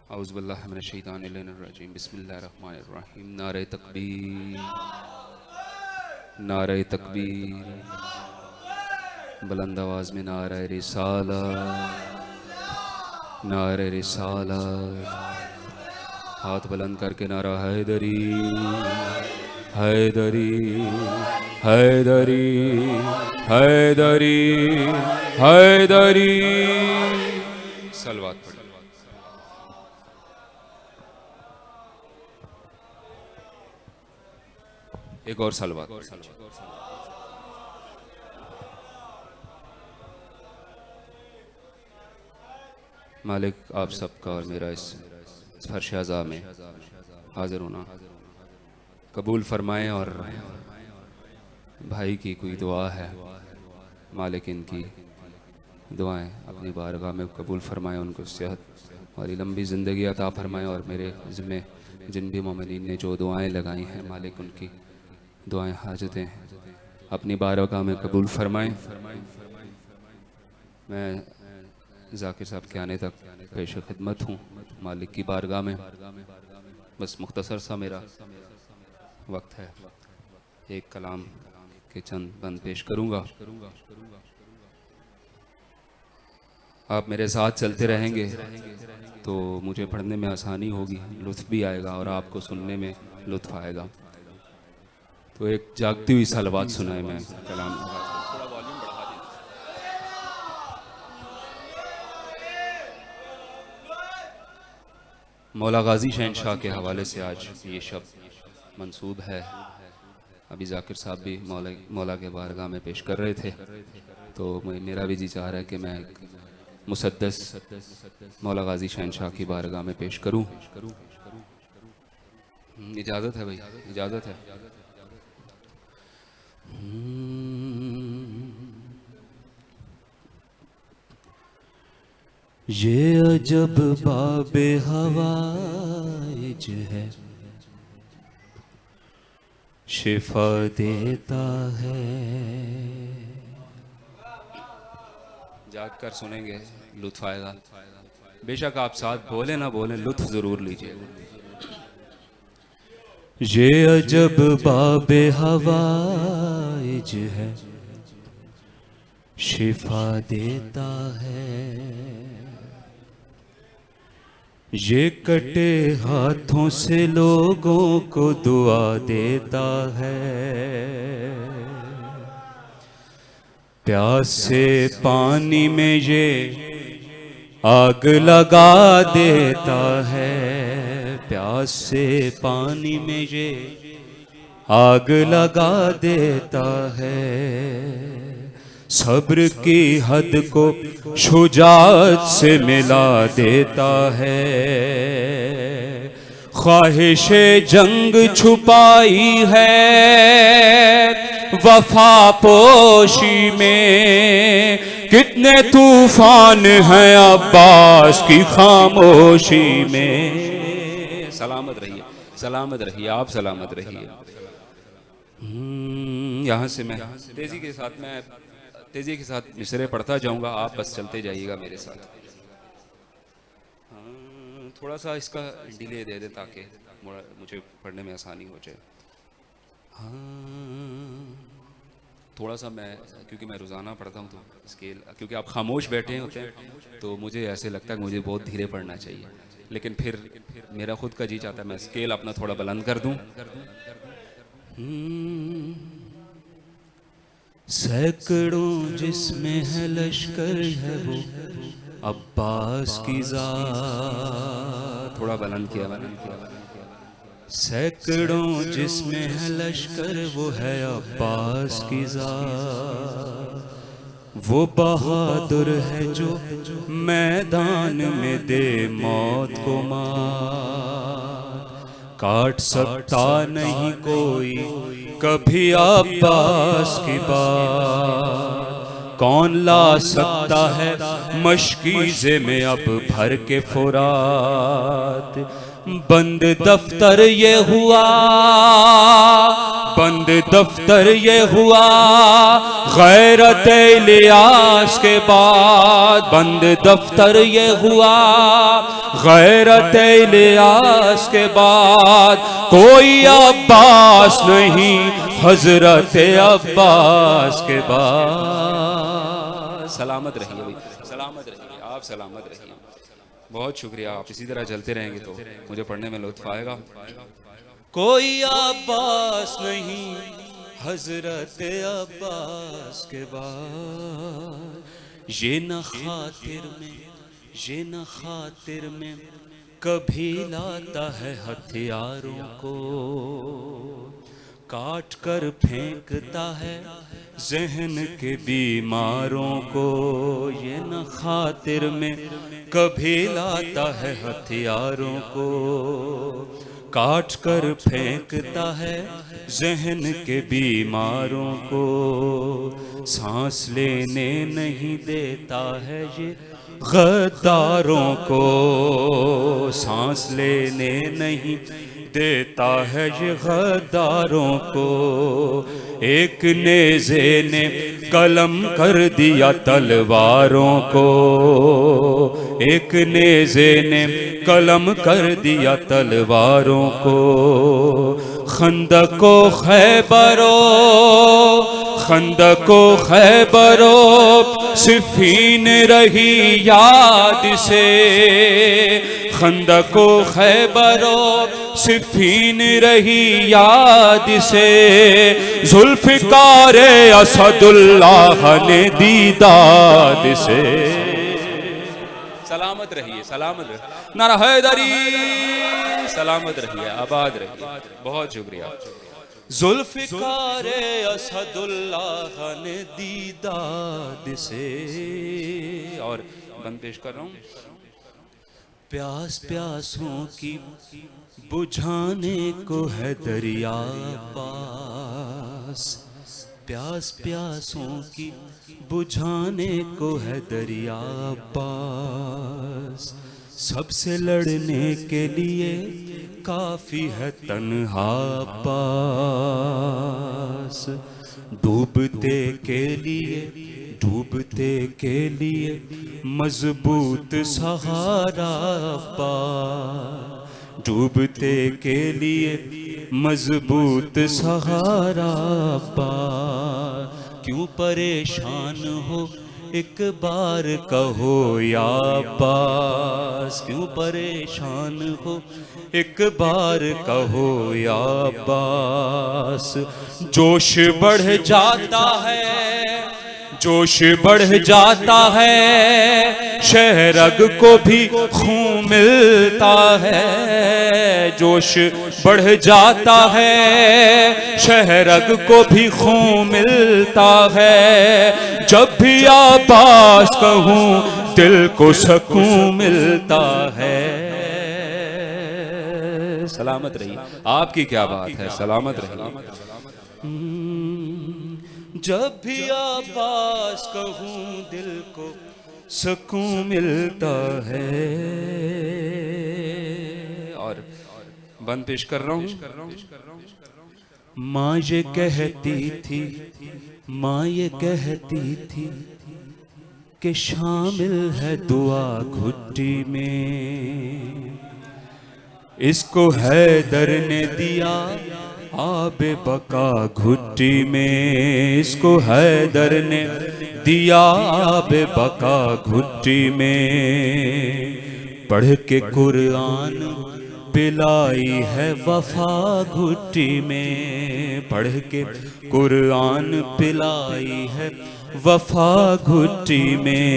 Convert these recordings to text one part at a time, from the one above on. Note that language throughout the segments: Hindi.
औज़ुबिल्लाहि मिनश्शैतानिर्रजीम बिस्मिल्लाहिर्रहमानिर्रहीम। नारे तकबीर, नारे तकबीर, बुलंद आवाज़ में नारे रिसालत, नारे रिसालत। हाथ बुलंद करके नारा हैदरी, हैदरी, हैदरी, हैदरी, हैदरी। सलवात पढ़। एक और सलवात। मालिक आप सबका और मेरा इस फर्श अज़ा में हाजिर होना कबूल फरमाएं। और भाई की कोई दुआ है, मालिक इनकी दुआएं अपनी बारगाह में कबूल फरमाएं, उनको सेहत और लंबी ज़िंदगी अता फरमाएं। और मेरे ज़िम्मे जिन भी मोमिनीन ने जो दुआएं लगाई हैं, मालिक उनकी दुआएं हाजतें अपनी बारगाह में कबूल फरमाएं। मैं ज़ाकिर साहब के आने तक पेश खिदमत हूँ मालिक की बारगाह में। बस मुख्तसर सा मेरा वक्त है, एक कलाम के चंद बंद पेश करूँगा। आप मेरे साथ चलते रहेंगे तो मुझे पढ़ने में आसानी होगी, लुत्फ़ भी आएगा और आपको सुनने में लुत्फ़ आएगा। तो एक जागती हुई सलवात सुनाए मैं कलाम। मौला गाजी शहनशाह के हवाले से आज ये शब्द मंसूब है। अभी ज़ाकिर साहब भी मौला के बारगाह में पेश कर रहे थे, तो मेरा भी जी चाह रहा है कि मैं एक मुसद्दस मौला गाजी शहनशाह की बारगाह में पेश करूं। इजाज़त है भाई, इजाज़त है। ये अजब बाबे हवाइज है, शिफा देता है। जाग कर सुनेंगे, लुत्फ आएगा। बेशक आप साथ बोले ना बोले, लुत्फ जरूर लीजिए। ये अजब बाबे हवाइज है, शिफा देता है। ये कटे हाथों से लोगों को दुआ देता है। प्यास से पानी में ये आग लगा देता है। प्यास से पानी में ये आग लगा देता है। सब्र की हद को शुजाअत से मिला देता है। ख्वाहिशे जंग छुपाई है वफा पोशी में। कितने तूफान हैं अब्बास की खामोशी में। सलामत रहिए, सलामत रहिए, आप सलामत रहिए। यहाँ से मैं तेज़ी के साथ मिसरे पढ़ता जाऊँगा, आप बस चलते जाइएगा मेरे साथ। थोड़ा सा इसका डिले दे दे ताकि मुझे पढ़ने में आसानी हो जाए। थोड़ा सा मैं, क्योंकि मैं रोज़ाना पढ़ता हूँ तो स्केल, क्योंकि आप खामोश बैठे होते हैं तो मुझे ऐसे लगता है कि मुझे बहुत धीरे पढ़ना चाहिए, लेकिन फिर मेरा खुद का जी चाहता है मैं स्केल अपना थोड़ा बुलंद कर दूँ। सैकड़ों जिसमें है लश्कर है वो अब्बास की ज़ात। थोड़ा बुलंद किया, बुलंद किया। सैकड़ों जिसमें है लश्कर वो है अब्बास की ज़ात। वो बहादुर है जो मैदान में दे मौत को मार। काट सकता नहीं कोई कभी अब्बास की बात। कौन ला सकता है मशकीज़े में अब भर के फुरात। बंद दफ्तर ये हुआ बंद दफ्तर ये हुआ गैरत इलियास के बाद, बंद दफ्तर ये हुआ गैरत इलियास के बाद। कोई अब्बास नहीं हजरत अब्बास के बाद। सलामत रहिए भाई, सलामत रहिए, आप सलामत रहिए। बहुत शुक्रिया, आप इसी तरह चलते रहेंगे तो मुझे पढ़ने में लुत्फ आएगा। कोई अब्बास नहीं हजरत अब्बास के बाद। ये न खातिर में कभी लाता है हथियारों को, काट कर फेंकता है जहन के बीमारों को। ये न खातिर में कभी लाता है हथियारों को, काट कर फेंकता है जहन के बीमारों को। सांस लेने नहीं देता है ये गद्दारों को, सांस लेने नहीं देता है ये गद्दारों को। एक नेज़े ने कलम कर दिया तलवारों को, एक नेज़े ने कलम कर दिया तलवारों को। खंदको खैबरो सिफीन रही याद से, खंदको खैबरो सिफीन रही याद से। जुल्फ़िकार असदुल्लाह ने दीदाद से। सलामत रहिए, सलामत रहिए, नारा हैदरी, सलामत रहिए, आबाद रहिए। बहुत शुक्रिया। जुल्फ़िकार असदुल्लाह ने दीदाद से। और बंद पेश कर रहा हूँ। प्यास प्यासों की बुझाने को है दरिया पास, प्यास प्यासों की बुझाने को है दरिया पास। सबसे लड़ने के लिए काफी है तन्हा पास। डूबते के लिए मजबूत सहारा पास, डूबते के लिए मजबूत सहारा पास। क्यों परेशान हो एक बार कहो या अब्बास, क्यों परेशान हो एक बार कहो या अब्बास। जोश बढ़ जाता है, जोश बढ़ जाता है, शहरग को भी खून मिलता है। जोश बढ़ जाता है, शहरग को भी खून मिलता है। जब भी अब्बास कहूँ दिल को सुकून मिलता है। सलामत रहिए, आपकी क्या बात है, सलामत रहिए। जब भी अब्बास कहूँ दिल को सुकून मिलता है। और बंद पेश कर रहा हूँ। माँ ये कहती थी, माँ ये कहती थी कि शामिल है दुआ घुट्टी में। इसको हैदर ने दिया आबे बका घुट्टी में, इसको हैदर ने दिया आबे बका घुट्टी में। पढ़ के कुरान पिलाई है वफा घुट्टी में, पढ़ के कुरान पिलाई है वफा घुट्टी में।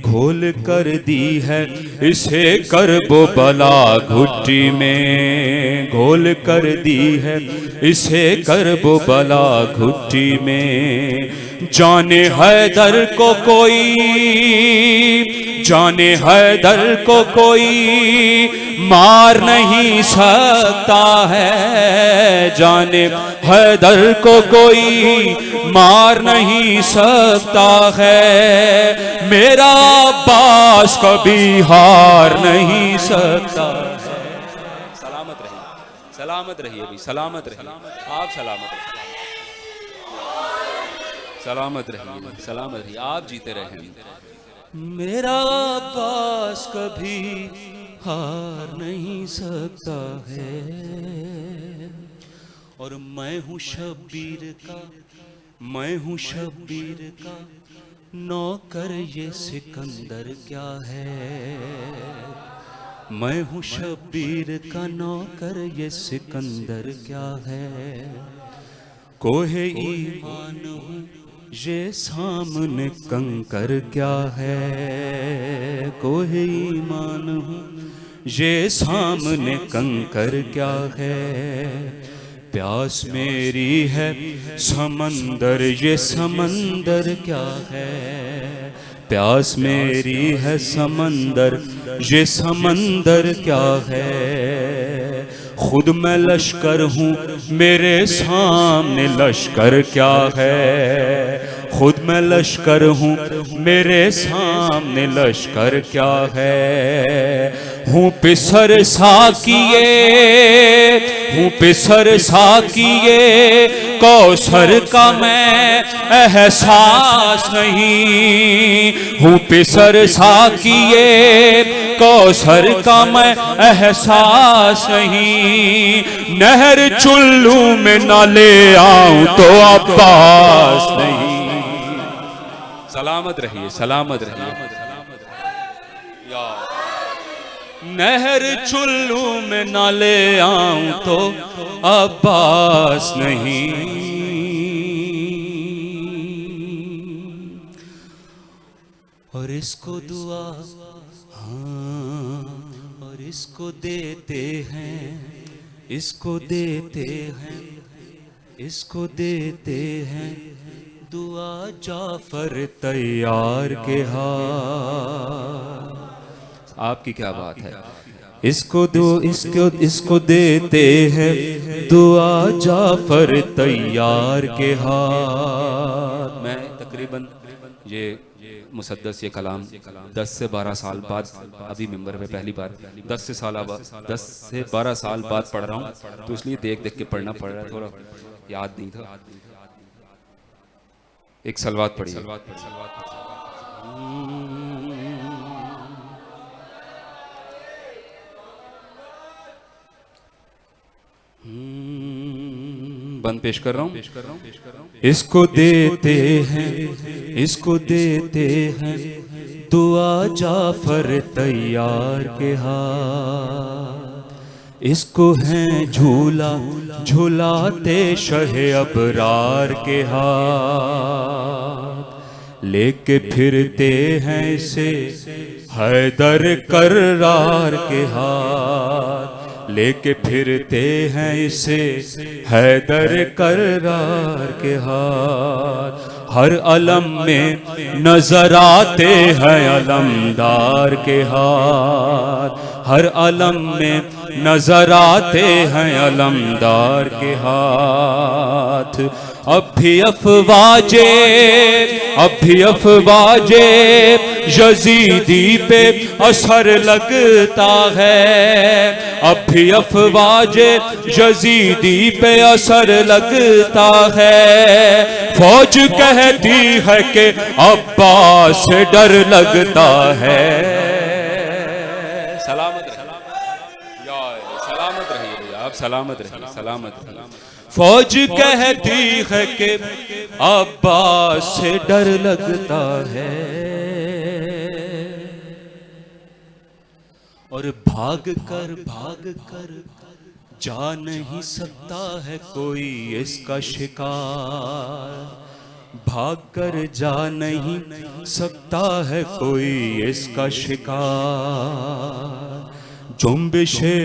घोल कर दी है इसे करबो बला घुट्टी में, घोल कर दी है इसे करबो बला घुट्टी में। जाने हैदर को कोई, जाने हैदर को कोई मार नहीं सकता है, जाने हैदर को कोई मार नहीं सकता है। मेरा अब्बास कभी हार नहीं सकता। सलामत रहिए, सलामत रहिए भी, सलामत रहिए आप, सलामत रहिए, सलामत रहिए, सलामत रहिए आप, जीते रहें। मेरा अब्बास कभी हार नहीं सकता है, और मैं हूँ शब्बीर का, मैं हूँ शब्बीर का नौकर, ये सिकंदर क्या है। मैं हूँ शब्बीर का नौकर, ये सिकंदर क्या है। कोहे ईमान हूँ, ये सामने कंकर क्या है। कोहे ईमान हूँ, ये सामने कंकर क्या है। प्यास मेरी है समंदर, ये समंदर क्या है। प्यास मेरी है समंदर, ये समंदर क्या है। खुद मैं लश्कर हूँ, मेरे सामने लश्कर क्या है। खुद मैं लश्कर हूँ, मेरे सामने लश्कर क्या है। हूँ पिसर साकिए, हूँ पिसर साकिए, कौसर का मैं एहसास नहीं। हूँ पिसर साकिए, कौसर का मैं एहसास नहीं। नहर चुल्लू में न ले आऊं तो अब्बास नहीं। सलामत रहिए, सलामत रहिए। नहर चुल्लू में न ले आऊं तो अब्बास नहीं। और इसको दुआ, हाँ, और इसको देते हैं, इसको देते हैं, इसको देते हैं दुआ जाफर तैयार के हाथ। आपकी क्या बात है। इसको इसको देते हैं दुआ जाफर तैयार के हाथ। मैं तकरीबन ये मुसद्दस ये कलाम 10 से 12 साल बाद अभी मिंबर पे पहली बार 10 से 12 साल बाद पढ़ रहा हूँ, तो इसलिए देख देख के पढ़ना पड़ रहा है, थोड़ा याद नहीं था। एक सलवात पढ़िए। बंद पेश कर रहा हूँ। इसको देते हैं, इसको देते हैं दुआ जाफर तैयार के हाथ। इसको हैं झूला झूलाते शहे अबरार के हाथ। लेके फिरते हैं इसे हैदर कर्रार के हाथ। लेके फिरते हैं इसे हैदर कर्रार के हाथ। हर अलम में नजर आते हैं अलमदार के हाथ। हर अलम में नजर आते हैं अलमदार के हाथ। अब भी अफवाजे, अब भी अफवाजे यजीदी पे असर लगता है। अब भी अफवाजे यजीदी पे असर लगता है। फौज कहती है कि अब्बास से डर लगता है। सलामत रहिए, सलामत रहिए आप, सलामत रहिए, सलामत रहिए। फौज कहती है कि अब्बास से डर लगता है। और भाग कर जा नहीं सकता है कोई इसका शिकार। भाग कर जा नहीं सकता है कोई इसका शिकार। जुम्बिशे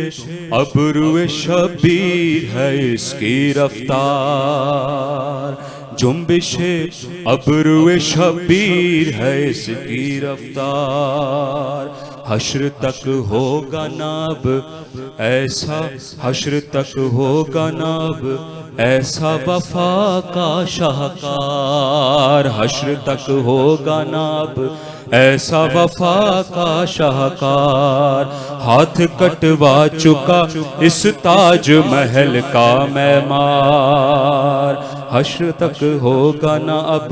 अबरुए शबीर है इसकी रफ्तार। जुम्बिशे अबरुए शबीर है इसकी रफ्तार। हश्र तक होगा नाब ऐसा, हश्र तक होगा नाब ऐसा वफा का शाहकार। हश्र तक होगा नाब ऐसा वफा का शाहकार, हाथ कटवा चुका इस ताज महल का मैमार। हश्र तक होगा ना अब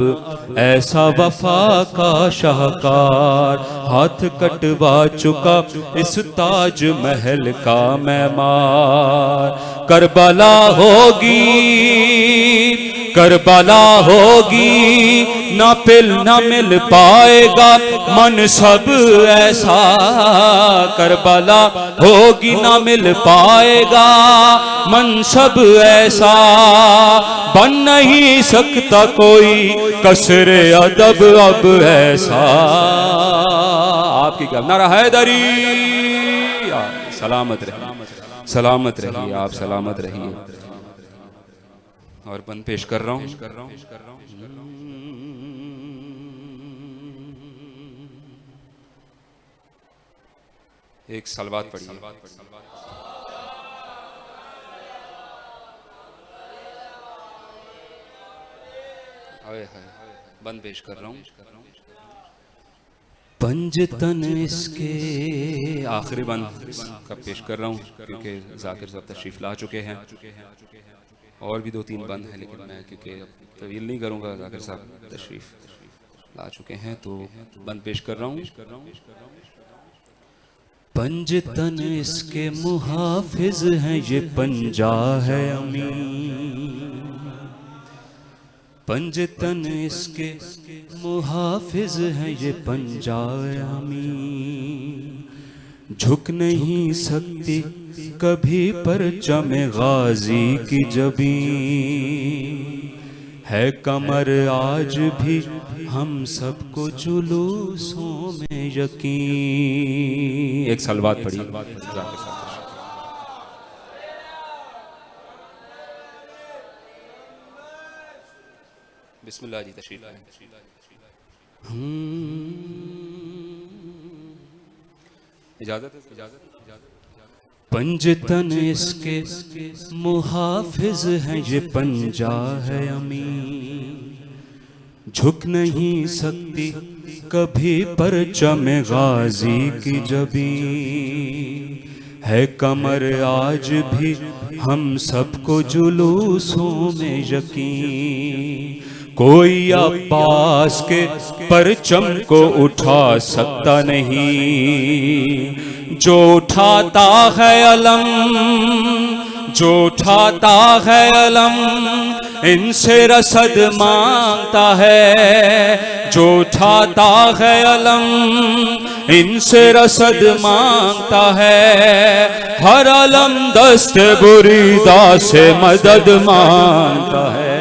ऐसा वफा का शाहकार, हाथ कटवा चुका इस ताज महल का मैमार। करबला होगी, करबला होगी, ना मिल पाएगा मनसब ऐसा। करबला होगी ना मिल पाएगा मनसब ऐसा, बन नहीं सकता कोई कसरे अदब अब ऐसा। आपकी क्या नारा हैदरी, सलामत रहिए, सलामत रहिए, आप सलामत रहिए। और बंद पेश कर रहा हूँ। एक सलवात पढ़िए। बंद पेश कर रहा हूँ। पंजतन इसके आखिरी बंद का पेश कर रहा हूँ क्योंकि जाकिर साहब तशरीफ ला चुके हैं। और भी 2-3 बंद हैं लेकिन मैं क्योंकि तवील नहीं करूँगा, जाकिर साहब तशरीफ ला चुके हैं तो बंद पेश कर रहा हूँ। पंजतन इसके मुहाफिज हैं ये पंजा है अमीन। पंजतन इसके मुहाफिज हैं ये पंजा है अमीन। झुक नहीं सकती कभी परचम गाजी की जबीं, है कमर आज भी हम सबको जुलूसों में यकीन। एक सलवात पढ़िए। बिस्मिल्लाह जी तशरीफ लाएं। इजाजत है, इजाजत। पंजतन इसके मुहाफिज हैं ये पंजा है अमीन। झुक नहीं सकती कभी परचम गाजी की जबीं, है कमर आज भी हम सबको जुलूसों में यकीन। कोई अब्बास के परचम को उठा सकता नहीं, जो उठाता है अलम, जो उठाता है अलम इनसे रसद मांगता है। जो उठाता है अलम इनसे रसद मांगता है, हर अलम दस्त बुरीदा से मदद मांगता है।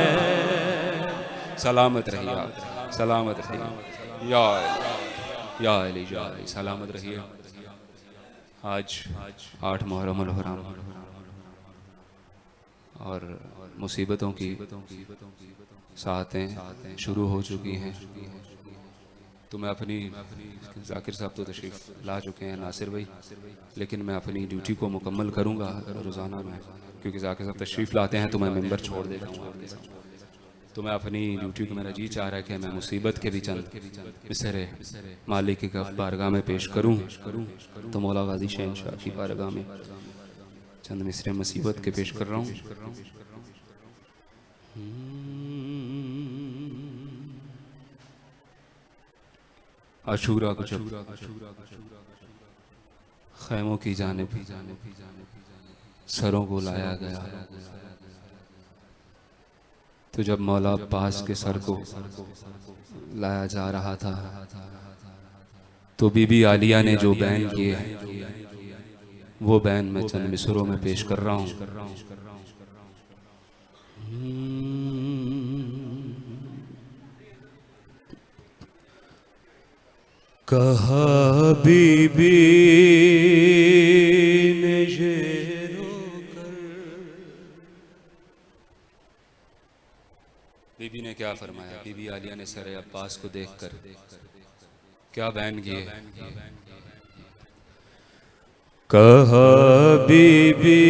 सलामत रहिए आप, सलामत रहिए या अली, या अली, सलामत रहिए। आज 8 मुहर्रम अल-हराम और मुसीबतों की सातें शुरू हो चुकी हैं। तो मैं अपनी, जाकिर साहब तो तशरीफ़ ला चुके हैं, नासिर भाई, लेकिन मैं अपनी ड्यूटी को मुकम्मल करूँगा रोज़ाना में, क्योंकि जाकिर साहब तशरीफ़ लाते हैं तो मैं मेंबर छोड़ देता हूँ आपके साथ। तो मैं अपनी ड्यूटी को, मेरा जी चाह रहा है कि मैं मुसीबत के भी चंद मिसरे मालिक की बारगाह में पेश करूँ। तो मौला गाजी शहनशाह की बारगाह में चंद मिसरे मुसीबत के पेश कर रहा हूँ। आशूरा को जब खैमों की जानिब सरों को लाया गया, तो जब मौला अब्बास के सर को लाया जा रहा था तो बीबी आलिया ने जो बैन किए वो बैन मैं चंद मिसरों में पेश कर रहा हूँ। कहा बीबी ने ये रोकर, बीबी ने क्या फरमाया? बीबी आलिया ने सरे अब्बास को देखकर क्या बैन किए? कहा बीबी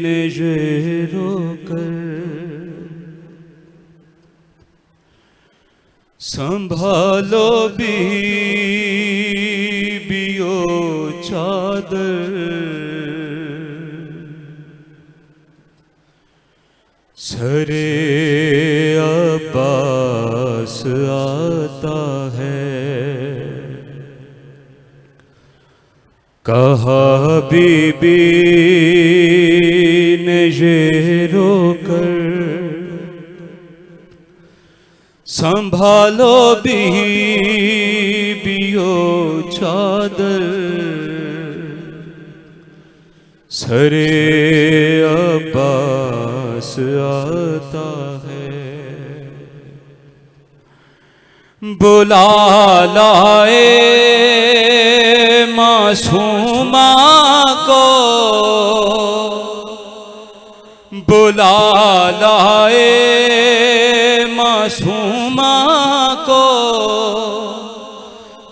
ने ये रोकर, संभालो बीबियो चादर, सरे अब्बास आता है। कहा बीबी ने ये रोकर, संभालो बीबियो चादर, सरे अब्बास आता है। बुला लाए मासूमा को, बुला लाए मासूमा को,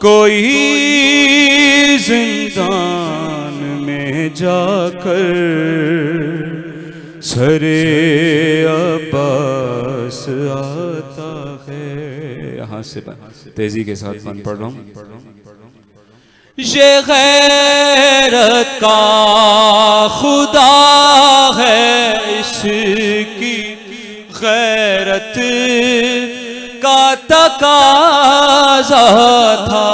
कोई जिंदान में जाकर सरे अब्बास आता है। यहाँ से तेजी के साथ मैं पढ़ रहा हूँ। ये गैरत का खुदा है, इसकी गैरत का तकाज़ा था।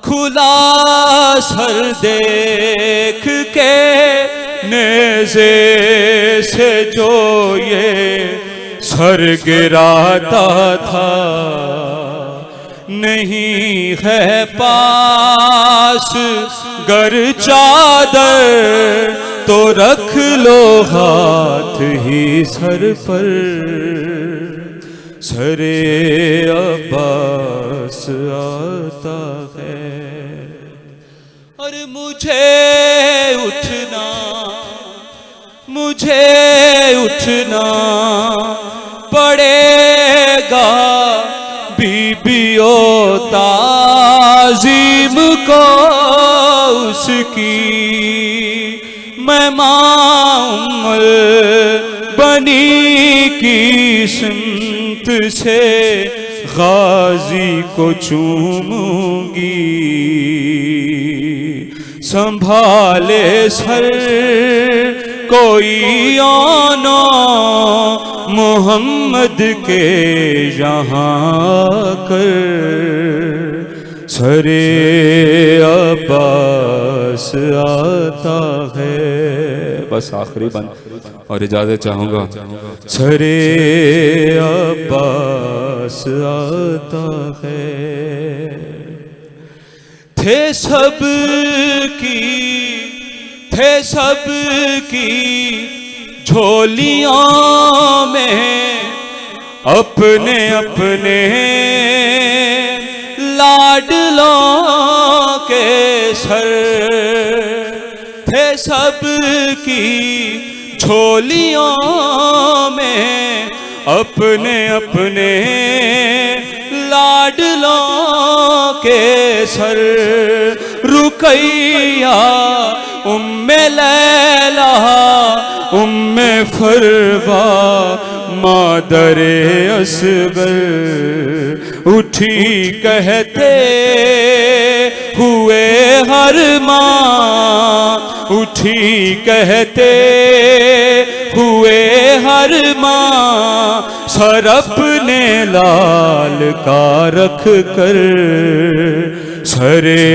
खुला सर देख के नेज़े से जो ये सर गिराता था, नहीं है पास गर चादर तो रख लो हाथ ही सर पर, सरे अब्बास आता है। और मुझे उठना पड़ेगा बीबियो ताज़ीम को उसकी। मैं माउम्मल बनी की सिमत से गाजी को चूमूंगी। संभाले सर कोई आना मोहम्मद के यहाँ कर, सरे अब्बास आता है। बस आखिरी बंद और इजाजत चाहूंगा। सरे अब्बास आता है। थे सब की झोलियों में अपने अपने लाडलों के सर, थे सब की झोलियों में अपने अपने लाडलों के सर। रुकैया उम्मे लैला उम्मे फरवा मादरे असगर उठी कहते हुए हर माँ, उठी कहते हुए हर माँ, सर अपने लाल का रख कर सरे